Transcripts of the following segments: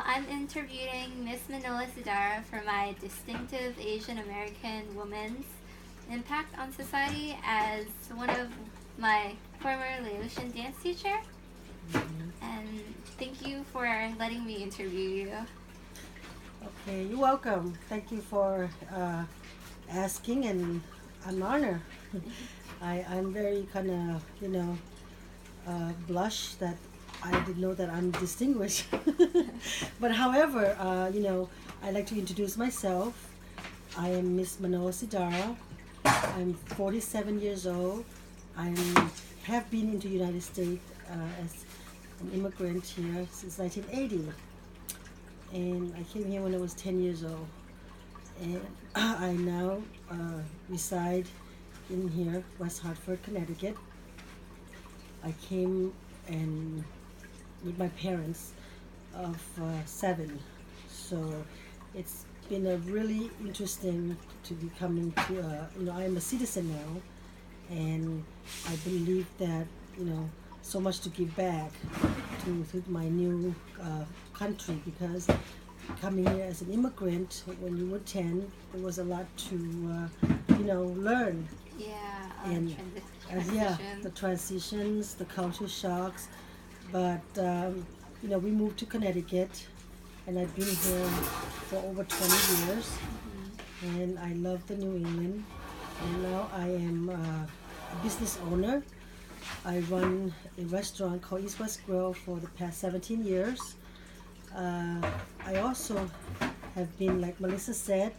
I'm interviewing Miss Manola Sidara for my distinctive Asian American woman's impact on society as one of my former Laotian dance teacher. And thank you for letting me interview you. Okay, you're welcome. Thank you for asking, and I'm honored. I'm very kind of, blush that I didn't know that I'm distinguished. But however, I'd like to introduce myself. I am Miss Manola Sidara. I'm 47 years old. I have been into the United States as an immigrant here since 1980. And I came here when I was 10 years old. And I now reside in here, West Hartford, Connecticut. I came and with my parents of 7. So it's been a really interesting to be coming to, I'm a citizen now, and I believe that, so much to give back to my new country, because coming here as an immigrant when you were 10, there was a lot to, learn. Yeah, And the transitions, the culture shocks. But, we moved to Connecticut, and I've been here for over 20 years. And I love the New England. And now I am a business owner. I run a restaurant called East West Grill for the past 17 years. I also have been, like Melissa said,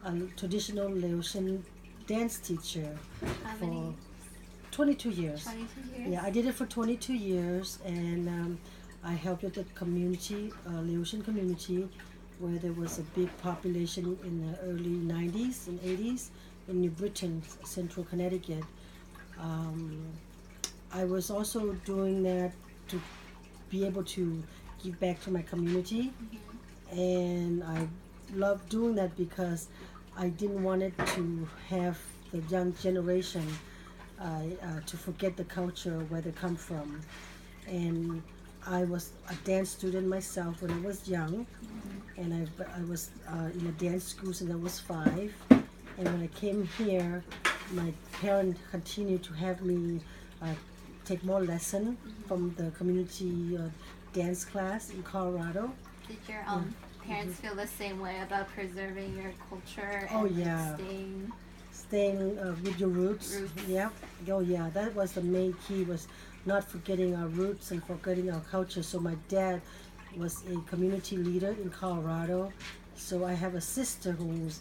a traditional Laotian dance teacher for 22 years. 22 years? Yeah, I did it for 22 years, and I helped with the community, Laotian community, where there was a big population in the early 90s and 80s in New Britain, central Connecticut. I was also doing that to be able to give back to my community, and I love doing that because I didn't want it to have the young generation to forget the culture, where they come from. And I was a dance student myself when I was young, and I was in a dance school since I was 5. And when I came here, my parents continued to have me take more lesson from the community dance class in Colorado. Did your parents feel the same way about preserving your culture Oh, and yeah. Staying with your roots. Yeah. Oh yeah, that was the main key, was not forgetting our roots and forgetting our culture. So my dad was a community leader in Colorado. So I have a sister who's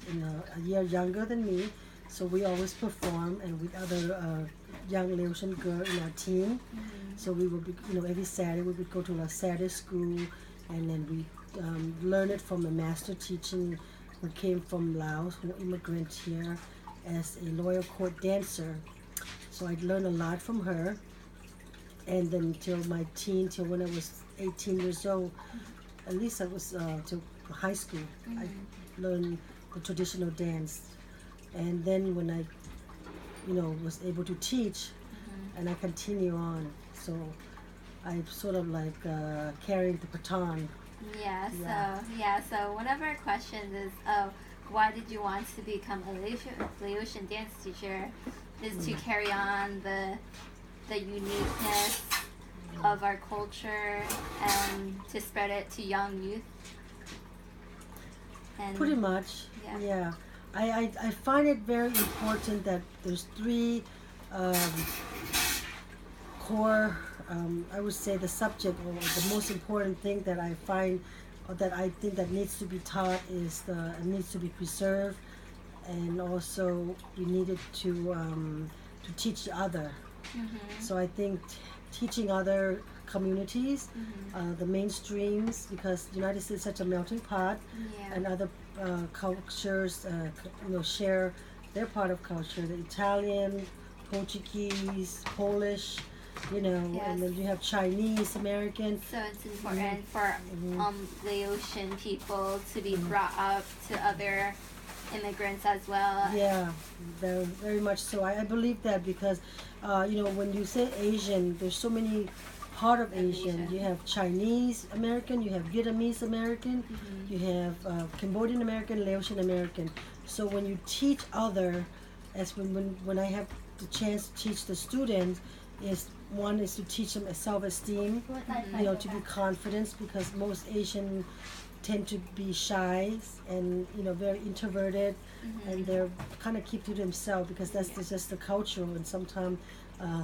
a year younger than me. So we always perform, and with other young Laotian girl in our team. So we would be, every Saturday we would go to a Saturday school, and then we learn it from a master teaching who came from Laos, who immigrated here as a loyal court dancer. So I learned a lot from her. And then till when I was 18 years old, at least I was till high school, I learned the traditional dance. And then when I, was able to teach, and I continue on. So I sort of like carrying the baton. So one of our questions is, why did you want to become a Laotian dance teacher? Is to carry on the uniqueness of our culture and to spread it to young youth. And pretty much, yeah. I find it very important that there's 3 core, I would say, the subject, or the most important thing that I find, or that I think that needs to be taught, is it needs to be preserved, and also we needed to teach other. So I think teaching other communities, the mainstreams, because the United States is such a melting pot, and other cultures, share their part of culture, the Italian, Portuguese, Polish, and then you have Chinese, American. So it's important for Laotian people to be brought up to other immigrants as well. Yeah, very, very much so. I believe that because, when you say Asian, there's so many part of Asian. You have Chinese American, you have Vietnamese American, you have Cambodian American, Laotian American. So when you teach other, as when I have the chance to teach the students, is one is to teach them a self-esteem, to be confident, because most Asian tend to be shy and very introverted, and they're kind of keep to themselves because that's just the culture and sometimes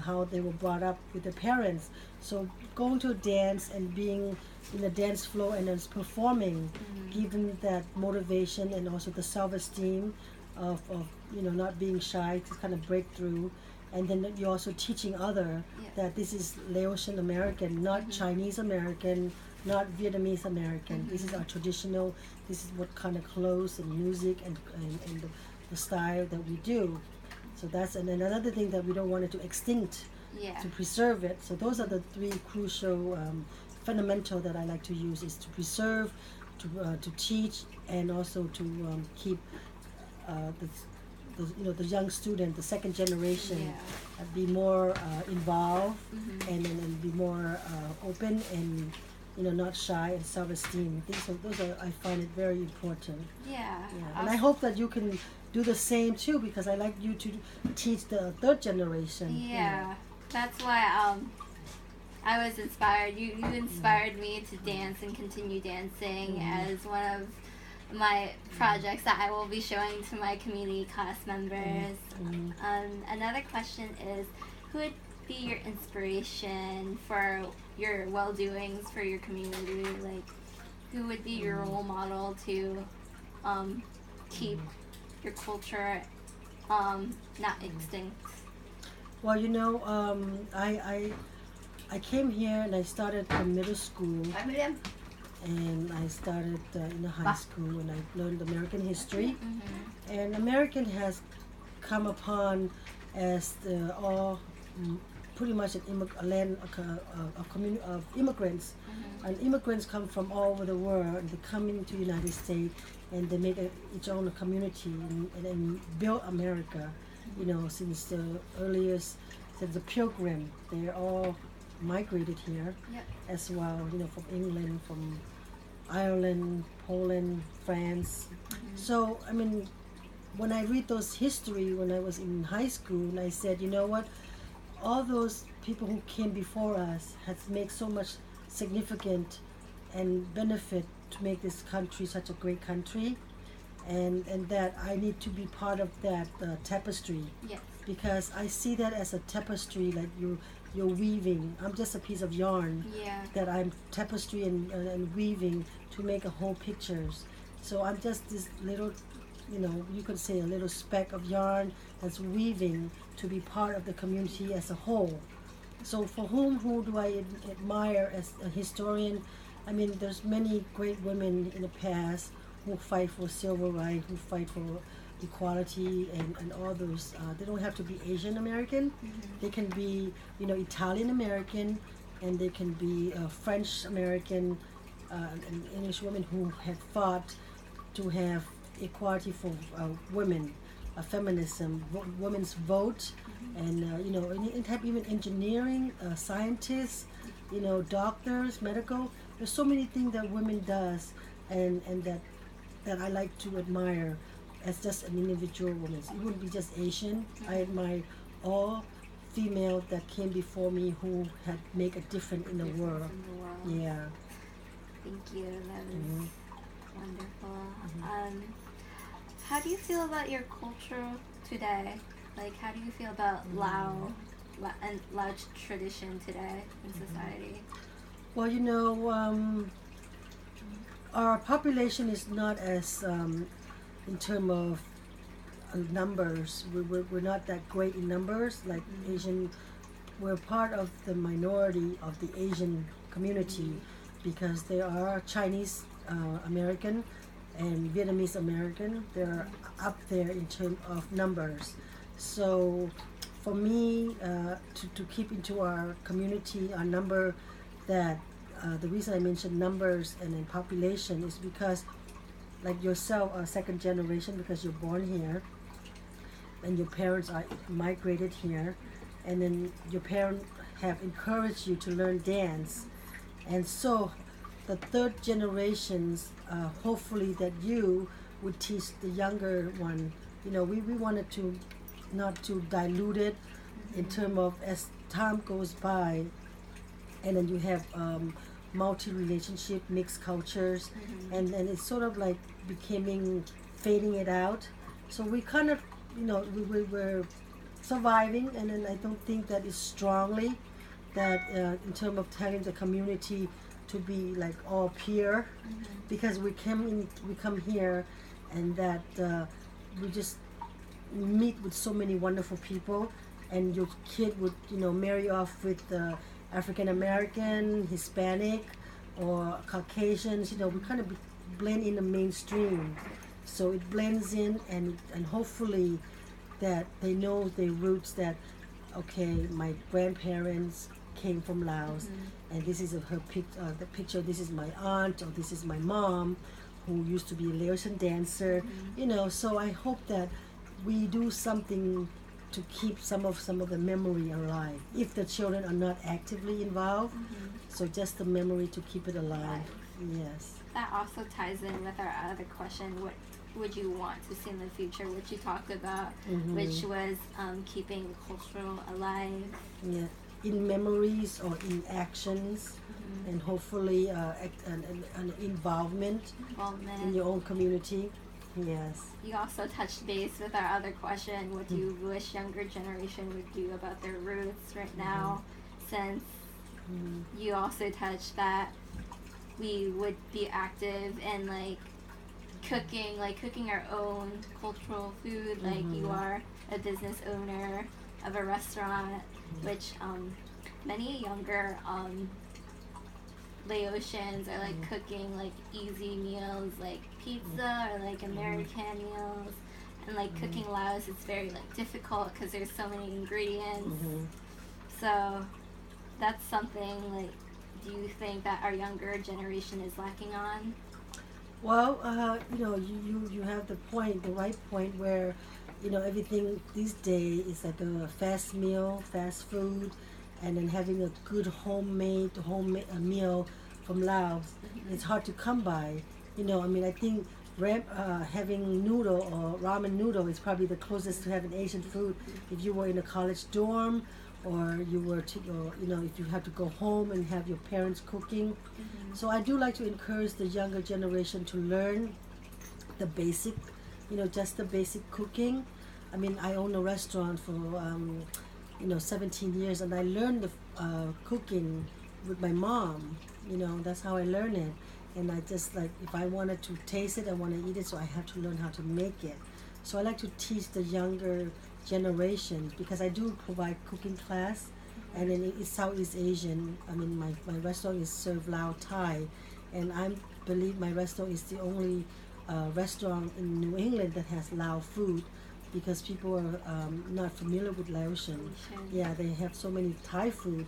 how they were brought up with their parents. So going to a dance and being in a dance floor and then performing, giving that motivation and also the self-esteem of not being shy to kind of break through. And then you're also teaching other that this is Laotian American, not Chinese American, not Vietnamese American. This is our traditional, this is what kind of clothes and music and the style that we do. So that's, and then another thing that we don't want it to extinct, to preserve it. So those are the three crucial fundamental that I like to use, is to preserve, to teach, and also to keep the young student, the second generation, be more involved and be more open and not shy and self-esteem. Those are, I find it very important. And I hope that you can do the same too, because I like you to teach the third generation. That's why I was inspired. You inspired me to dance and continue dancing as one of my projects that I will be showing to my community class members. Another question is, who would be your inspiration for your well-doings for your community? Like, who would be your role model to keep your culture not extinct? Well, I came here and I started from middle school. And I started in the high school, and I learned American history. And American has come upon as pretty much a land, a community of immigrants. And immigrants come from all over the world, and they come into the United States, and they make its own community and build America. Since the earliest, since the Pilgrim, they're all migrated here as well, from England, from Ireland, Poland, France. So, I mean, when I read those history when I was in high school, and I said, you know what, all those people who came before us has made so much significant and benefit to make this country such a great country, and that I need to be part of that tapestry. Because I see that as a tapestry, like you're weaving. I'm just a piece of yarn that I'm tapestry and weaving to make a whole pictures. So I'm just this little, you could say a little speck of yarn that's weaving to be part of the community as a whole. So who do I admire as a historian? I mean, there's many great women in the past who fight for civil rights, who fight for equality and all those. They don't have to be Asian American. They can be, Italian American, and they can be French American, and English women who have fought to have equality for women, feminism, women's vote, and any type, even engineering, scientists, doctors, medical. There's so many things that women does, and that I like to admire as just an individual woman. It wouldn't be just Asian. I admire all female that came before me who had make a difference in the world. Yeah. Thank you. That was wonderful. How do you feel about your culture today? Like, how do you feel about Lao and Lao's tradition today in society? Well, our population is not as in terms of numbers, we're not that great in numbers like Asian. We're part of the minority of the Asian community because there are Chinese American and Vietnamese American. They're up there in terms of numbers. So for me to keep into our community, our number, that the reason I mentioned numbers and then population is because, like yourself, are second generation because you're born here, and your parents are migrated here, and then your parent have encouraged you to learn dance. And so the third generations, hopefully that you would teach the younger one. We wanted to not to dilute it in terms of as time goes by, and then you have multi-relationship, mixed cultures, and it's sort of like becoming fading it out. So we kind of, we're surviving, and then I don't think that is strongly that in terms of having the community to be like all peer, because we come here, and that we just meet with so many wonderful people, and your kid would marry off with African American, Hispanic, or Caucasians. We kind of blend in the mainstream, so it blends in, and hopefully that they know their roots, that okay, my grandparents came from Laos, and this is the picture. This is my aunt, or this is my mom, who used to be a Laotian dancer. So I hope that we do something to keep some of the memory alive. If the children are not actively involved, so just the memory to keep it alive. Yes. That also ties in with our other question: what would you want to see in the future? Which you talked about, which was keeping cultural alive. Yeah. In memories or in actions, and hopefully an involvement in your own community. Yes. You also touched base with our other question: what do you wish younger generation would do about their roots right now? Since you also touched that we would be active in cooking our own cultural food. Like you are a business owner of a restaurant, which many younger Laotians are cooking easy meals like pizza or American meals, and cooking Laos is very difficult because there's so many ingredients. So that's something do you think that our younger generation is lacking on? Well, you have the right point where everything these days is like a fast food, and then having a good homemade meal from Laos, it's hard to come by. I think having noodle or ramen noodle is probably the closest to having Asian food if you were in a college dorm, or you were to, if you have to go home and have your parents cooking. So I do like to encourage the younger generation to learn the basic, just the basic cooking. I own a restaurant for 17 years, and I learned the cooking with my mom. That's how I learned it. And I just if I wanted to taste it, I want to eat it, so I have to learn how to make it. So I like to teach the younger generations, because I do provide cooking class, and then it's Southeast Asian. My restaurant is served Lao Thai, and I believe my restaurant is the only restaurant in New England that has Lao food, because people are not familiar with Laotian. Yeah, they have so many Thai food.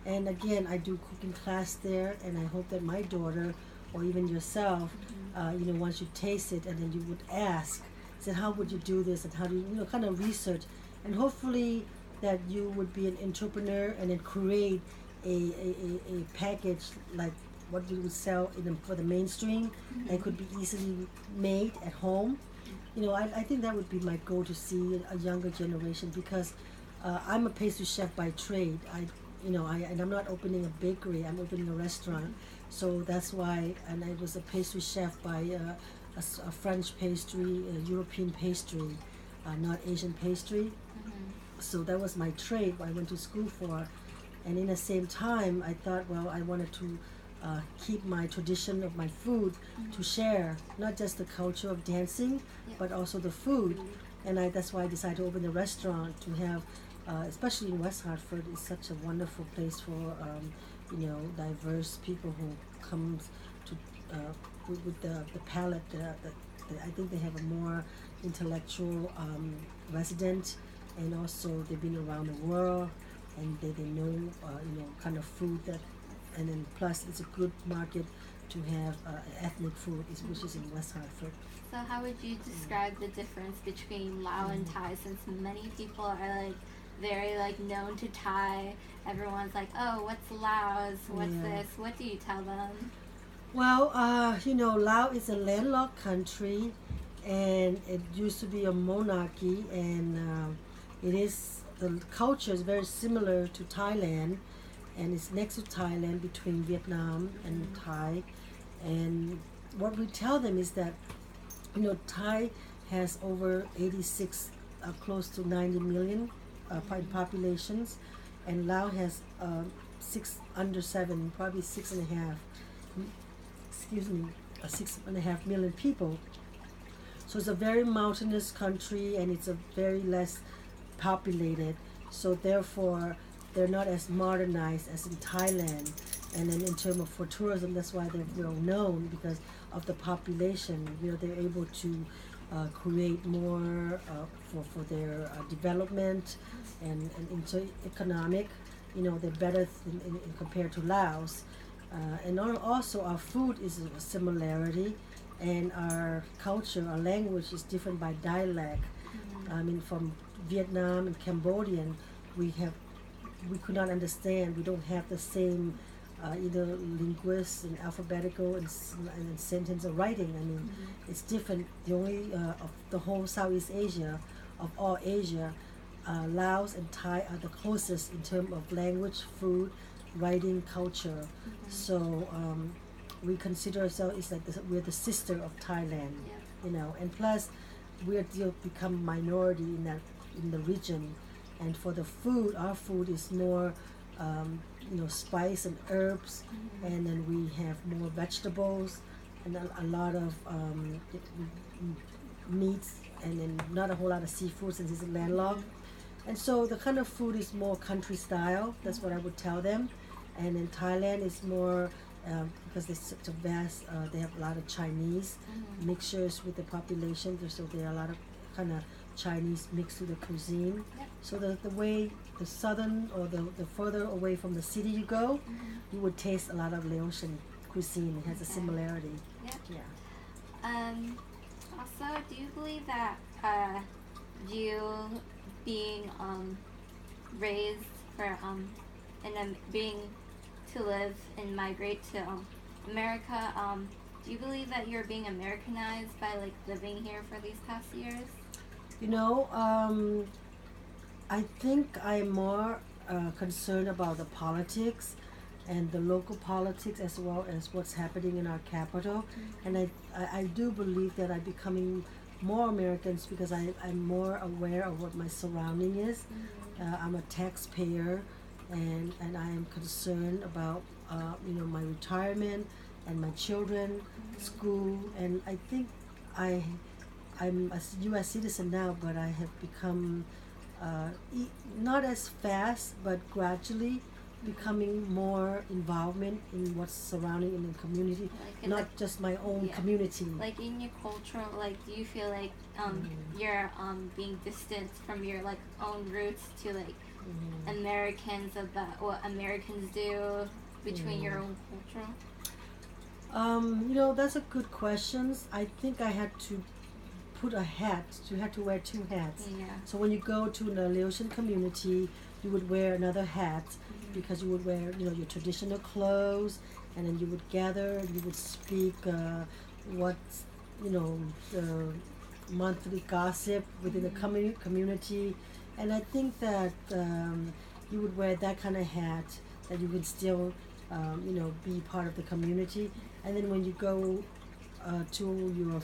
And again, I do cooking class there, and I hope that my daughter, or even yourself, once you taste it, and then you would ask, said, how would you do this, and how do you, kind of research, and hopefully that you would be an entrepreneur and then create a package like what we would sell for the mainstream, and could be easily made at home. I think that would be my goal, to see a younger generation, because I'm a pastry chef by trade. And I'm not opening a bakery, I'm opening a restaurant. So that's why, and I was a pastry chef by a French pastry, a European pastry, not Asian pastry. So that was my trade, what I went to school for. And in the same time, I thought, well, I wanted to keep my tradition of my food, to share, not just the culture of dancing, but also the food. And that's why I decided to open a restaurant, to have, especially in West Hartford, is such a wonderful place for diverse people who comes to with the palate. I think they have a more intellectual resident, and also they've been around the world, and they know kind of food that, and then plus it's a good market to have ethnic food, which is in West Hartford. So how would you describe the difference between Lao and Thai, since many people are very like known to Thai. Everyone's like, oh, what's Laos? What's Yeah. this? What do you tell them? Well, Laos is a landlocked country, and it used to be a monarchy, and the culture is very similar to Thailand, and it's next to Thailand between Vietnam and Thai. And what we tell them is that Thai has over 86, close to 90 million populations, and Laos has six under seven, probably six and a half. Excuse me, 6.5 million people. So it's a very mountainous country, and it's a very less populated. So therefore, they're not as modernized as in Thailand. And then in terms of for tourism, that's why they're well known, because of the population. They're able to create more for their development and into economic. They're better in compared to Laos. And also our food is a similarity, and our culture, our language is different by dialect. I mean, from Vietnam and Cambodian, we could not understand. We don't have the same either linguists and alphabetical and sentence or writing. I mean, it's different. The only of the whole Southeast Asia, of all Asia, Laos and Thai are the closest in terms of language, food, writing, culture. So we consider ourselves we're the sister of Thailand, and plus we're still become minority in the region. And for the food, our food is more spice and herbs, and then we have more vegetables and a lot of meats, and then not a whole lot of seafood since it's landlocked. And so the kind of food is more country style. That's what I would tell them. And in Thailand, it's more because it's such a vast. They have a lot of Chinese mixtures with the population. So there are a lot of kind of Chinese mixed with the cuisine. So the way the southern or the further away from the city you go, you would taste a lot of Laotian cuisine. It has a similarity. Yeah. Also, do you believe that you being raised for being to live and migrate to America, do you believe that you're being Americanized by like living here for these past years? I think I'm more concerned about the politics and the local politics as well as what's happening in our capital. And I do believe that I'm becoming more Americans because I'm more aware of what my surrounding is. I'm a taxpayer, and I am concerned about my retirement and my children, school, and I think I'm a U.S. citizen now, but I have become not as fast, but gradually becoming more involvement in what's surrounding in the community, not just my own community. Like in your cultural, like do you feel like you're being distanced from your like own roots to like Americans about what Americans do between your own culture? That's a good question. I think I had to put a hat. You had to wear two hats. Yeah. So when you go to the Laotian community, you would wear another hat because you would wear your traditional clothes, and then you would gather and you would speak what's the monthly gossip within the community. And I think that you would wear that kind of hat, that you would still be part of the community. And then when you go to your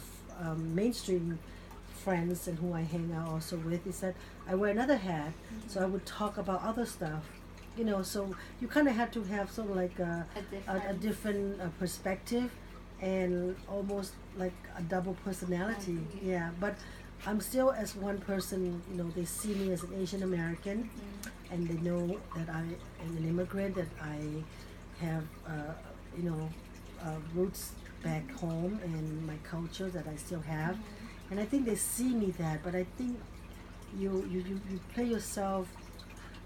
mainstream friends and who I hang out also with, is that I wear another hat. So I would talk about other stuff, so you kind of have to have sort of like a different perspective, and almost like a double personality. Yeah, but I'm still as one person. They see me as an Asian American, and they know that I am an immigrant, that I have roots back home and my culture that I still have. And I think they see me that, but I think you play yourself.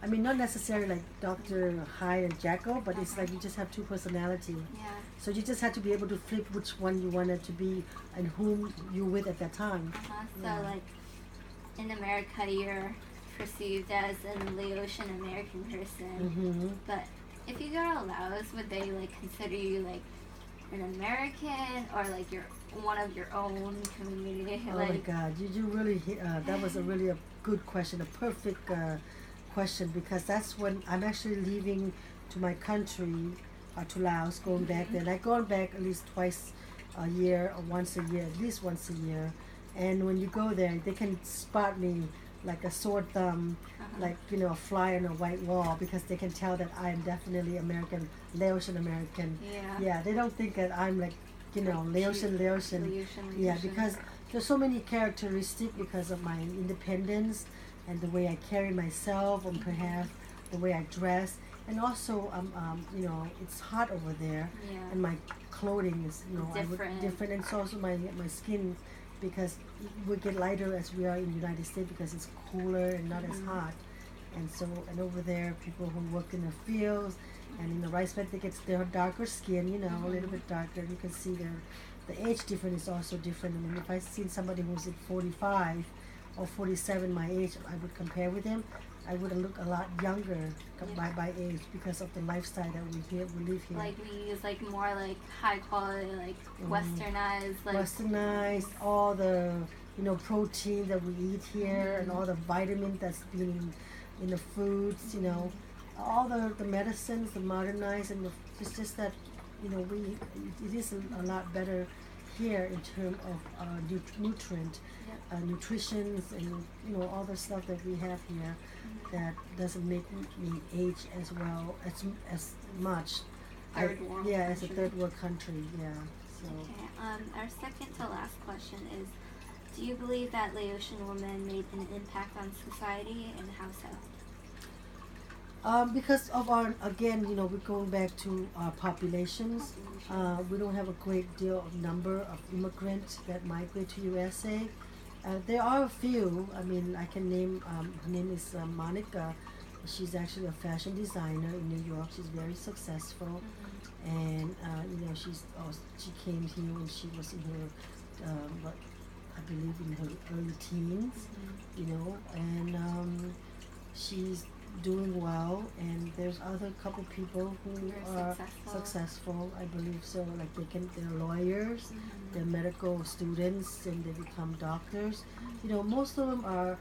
I mean, not necessarily like Dr. Hyde and Jekyll, but it's like you just have two personalities. Yeah. So you just have to be able to flip which one you wanted to be and whom you're with at that time. So like in America, you're perceived as an Laotian American person. Mm-hmm. But if you go to Laos, would they like consider you like an American or like you're one of your own community? Oh like, my God, you really that was a good question, a perfect question, because that's when I'm actually leaving to my country, to Laos, going back there. And I go back at least twice a year or once a year, at least once a year. And when you go there, they can spot me like a sore thumb, like a fly on a white wall, because they can tell that I'm definitely American, Laotian American. Yeah. Yeah, they don't think that I'm like Laotian. Yeah, because there's so many characteristics because of my independence and the way I carry myself, and perhaps the way I dress, and also it's hot over there, Yeah. and my clothing is Different. different, and it's also my skin, because it would get lighter as we are in the United States because it's cooler and not as hot, and over there people who work in the fields and in the rice bed, they're darker skin, a little bit darker. You can see the age difference is also different. I mean, if I seen somebody who's at 45 or 47 my age, I would compare with them, I would look a lot younger by age, because of the lifestyle that we live here. Like we use like more like high quality, like westernized, like Westernized, all the protein that we eat here, and all the vitamin that's been in the foods, all the medicines, the modernized, and it's just that it is a lot better here in terms of nutrient, nutrition, and all the stuff that we have here that doesn't make me age as well as much. Third world as a country. third world country. Yeah. So. Okay. Our second to last question is: do you believe that Laotian women made an impact on society, and how so? Because of our, again, we're going back to our populations. We don't have a great deal of number of immigrants that migrate to USA. There are a few. I mean, I can name. Her name is Monica. She's actually a fashion designer in New York. She's very successful, and she came here when she was in her, I believe in her early teens. And she's doing well, and there's other couple people who are successful, I believe so. Like they're lawyers, they're medical students, and they become doctors. Most of them are